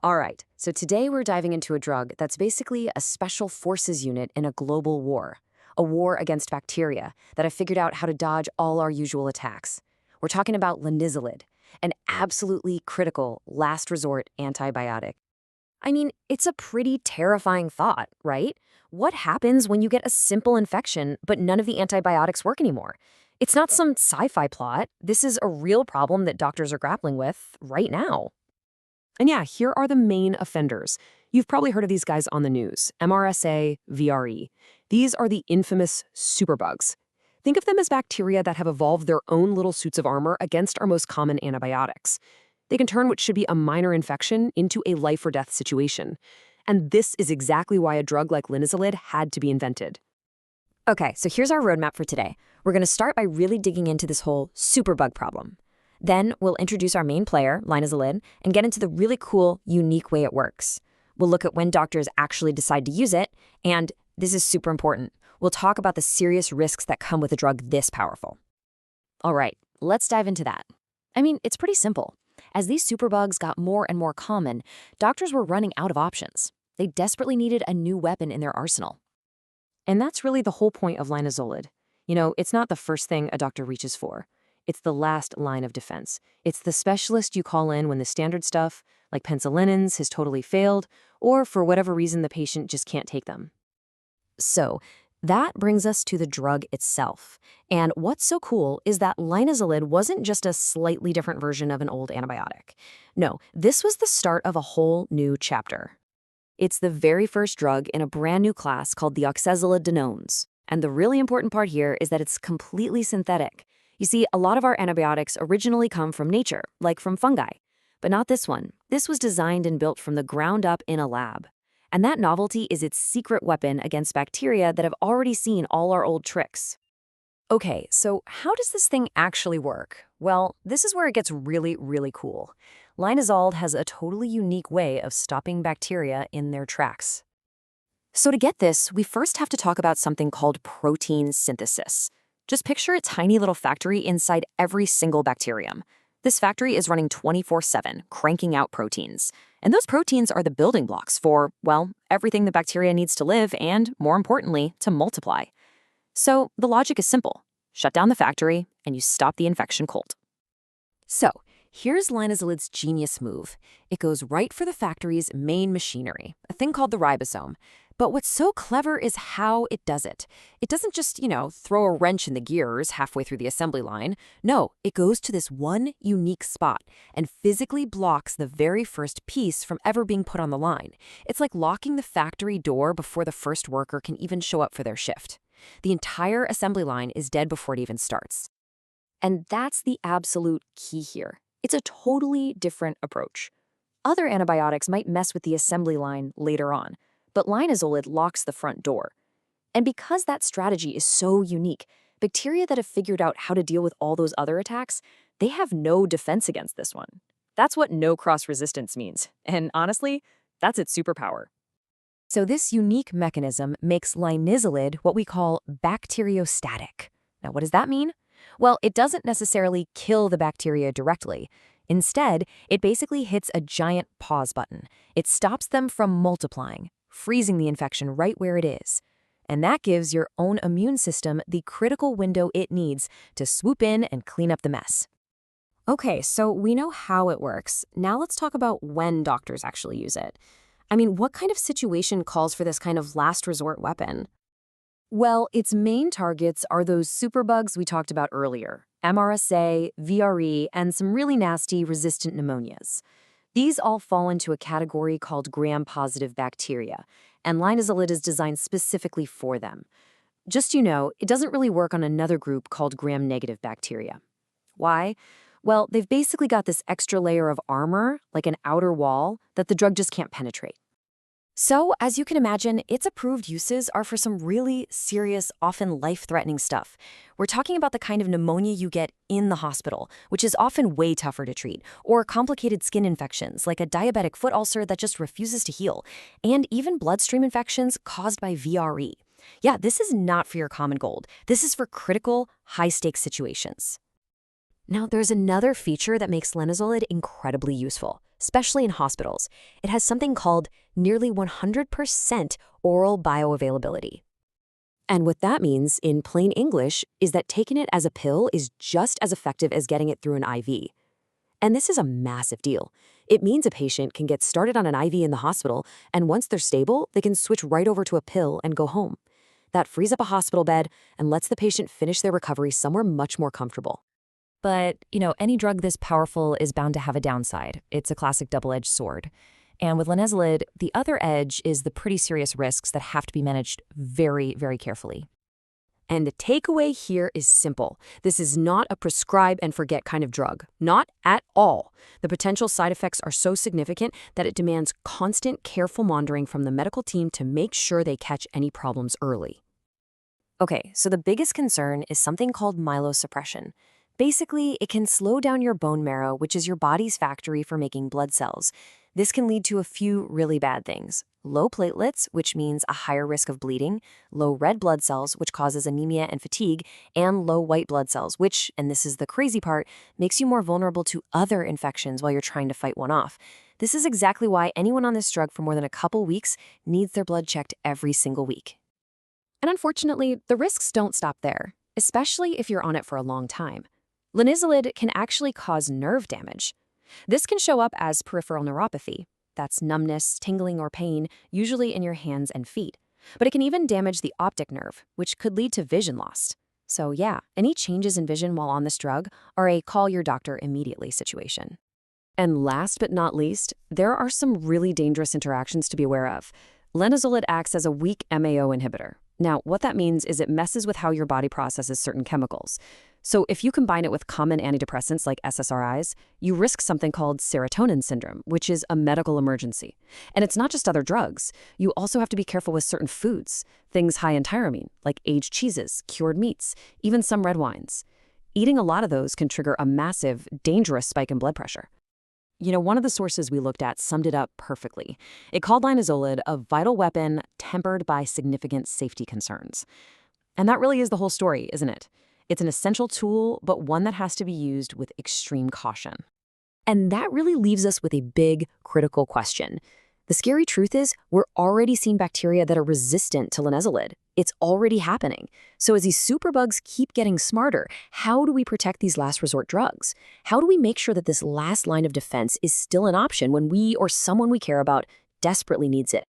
All right, so today we're diving into a drug that's basically a special forces unit in a global war, a war against bacteria that have figured out how to dodge all our usual attacks. We're talking about linezolid, an absolutely critical last resort antibiotic. I mean, it's a pretty terrifying thought, right? What happens when you get a simple infection, but none of the antibiotics work anymore? It's not some sci-fi plot. This is a real problem that doctors are grappling with right now. And yeah, here are the main offenders. You've probably heard of these guys on the news: MRSA, VRE. These are the infamous superbugs. Think of them as bacteria that have evolved their own little suits of armor against our most common antibiotics. They can turn what should be a minor infection into a life or death situation. And this is exactly why a drug like linezolid had to be invented. Okay, so here's our roadmap for today. We're going to start by really digging into this whole superbug problem. Then we'll introduce our main player, linezolid, and get into the really cool, unique way it works. We'll look at when doctors actually decide to use it, and this is super important. We'll talk about the serious risks that come with a drug this powerful. All right, let's dive into that. I mean, it's pretty simple. As these superbugs got more and more common, doctors were running out of options. They desperately needed a new weapon in their arsenal. And that's really the whole point of linezolid. It's not the first thing a doctor reaches for. It's the last line of defense. It's the specialist you call in when the standard stuff, like penicillins, has totally failed, or for whatever reason the patient just can't take them. So that brings us to the drug itself. And what's so cool is that linezolid wasn't just a slightly different version of an old antibiotic. No, this was the start of a whole new chapter. It's the very first drug in a brand new class called the Oxazolidinones. And the really important part here is that it's completely synthetic. You see, a lot of our antibiotics originally come from nature, like from fungi. But not this one. This was designed and built from the ground up in a lab. And that novelty is its secret weapon against bacteria that have already seen all our old tricks. Okay, so how does this thing actually work? Well, this is where it gets really, really cool. Linezolid has a totally unique way of stopping bacteria in their tracks. So to get this, we first have to talk about something called protein synthesis. Just picture a tiny little factory inside every single bacterium. This factory is running 24/7, cranking out proteins. And those proteins are the building blocks for, well, everything the bacteria needs to live and, more importantly, to multiply. So the logic is simple. Shut down the factory, and you stop the infection cold. So here's linezolid's genius move. It goes right for the factory's main machinery, a thing called the ribosome. But what's so clever is how it does it. It doesn't just, throw a wrench in the gears halfway through the assembly line. No, it goes to this one unique spot and physically blocks the very first piece from ever being put on the line. It's like locking the factory door before the first worker can even show up for their shift. The entire assembly line is dead before it even starts. And that's the absolute key here. It's a totally different approach. Other antibiotics might mess with the assembly line later on, but linezolid locks the front door. And because that strategy is so unique, bacteria that have figured out how to deal with all those other attacks, they have no defense against this one. That's what no cross-resistance means. And honestly, that's its superpower. So this unique mechanism makes linezolid what we call bacteriostatic. Now, what does that mean? Well, it doesn't necessarily kill the bacteria directly. Instead, it basically hits a giant pause button. It stops them from multiplying, freezing the infection right where it is. And that gives your own immune system the critical window it needs to swoop in and clean up the mess. Okay, so we know how it works. Now let's talk about when doctors actually use it. I mean, what kind of situation calls for this kind of last resort weapon? Well, its main targets are those superbugs we talked about earlier: MRSA, VRE, and some really nasty resistant pneumonias. These all fall into a category called gram-positive bacteria, and linezolid is designed specifically for them. Just it doesn't really work on another group called gram-negative bacteria. Why? Well, they've basically got this extra layer of armor, like an outer wall, that the drug just can't penetrate. So, as you can imagine, its approved uses are for some really serious, often life-threatening stuff. We're talking about the kind of pneumonia you get in the hospital, which is often way tougher to treat, or complicated skin infections like a diabetic foot ulcer that just refuses to heal, and even bloodstream infections caused by VRE. Yeah, this is not for your common cold. This is for critical, high-stakes situations. Now, there's another feature that makes linezolid incredibly useful: especially in hospitals. It has something called nearly 100% oral bioavailability. And what that means, in plain English, is that taking it as a pill is just as effective as getting it through an IV. And this is a massive deal. It means a patient can get started on an IV in the hospital, and once they're stable, they can switch right over to a pill and go home. That frees up a hospital bed and lets the patient finish their recovery somewhere much more comfortable. But, any drug this powerful is bound to have a downside. It's a classic double-edged sword. And with Linezolid, the other edge is the pretty serious risks that have to be managed very, very carefully. And the takeaway here is simple. This is not a prescribe and forget kind of drug. Not at all. The potential side effects are so significant that it demands constant, careful monitoring from the medical team to make sure they catch any problems early. Okay, so the biggest concern is something called myelosuppression. Basically, it can slow down your bone marrow, which is your body's factory for making blood cells. This can lead to a few really bad things. Low platelets, which means a higher risk of bleeding, low red blood cells, which causes anemia and fatigue, and low white blood cells, which, and this is the crazy part, makes you more vulnerable to other infections while you're trying to fight one off. This is exactly why anyone on this drug for more than a couple weeks needs their blood checked every single week. And unfortunately, the risks don't stop there, especially if you're on it for a long time. Linezolid can actually cause nerve damage. This can show up as peripheral neuropathy. That's numbness, tingling, or pain, usually in your hands and feet. But it can even damage the optic nerve, which could lead to vision loss. So yeah, any changes in vision while on this drug are a call your doctor immediately situation. And last but not least, there are some really dangerous interactions to be aware of. Linezolid acts as a weak MAO inhibitor. Now, what that means is it messes with how your body processes certain chemicals. So if you combine it with common antidepressants like SSRIs, you risk something called serotonin syndrome, which is a medical emergency. And it's not just other drugs. You also have to be careful with certain foods, things high in tyramine, like aged cheeses, cured meats, even some red wines. Eating a lot of those can trigger a massive, dangerous spike in blood pressure. One of the sources we looked at summed it up perfectly. It called Linezolid a vital weapon tempered by significant safety concerns. And that really is the whole story, isn't it? It's an essential tool, but one that has to be used with extreme caution. And that really leaves us with a big, critical question. The scary truth is, we're already seeing bacteria that are resistant to Linezolid. It's already happening. So as these superbugs keep getting smarter, how do we protect these last resort drugs? How do we make sure that this last line of defense is still an option when we or someone we care about desperately needs it?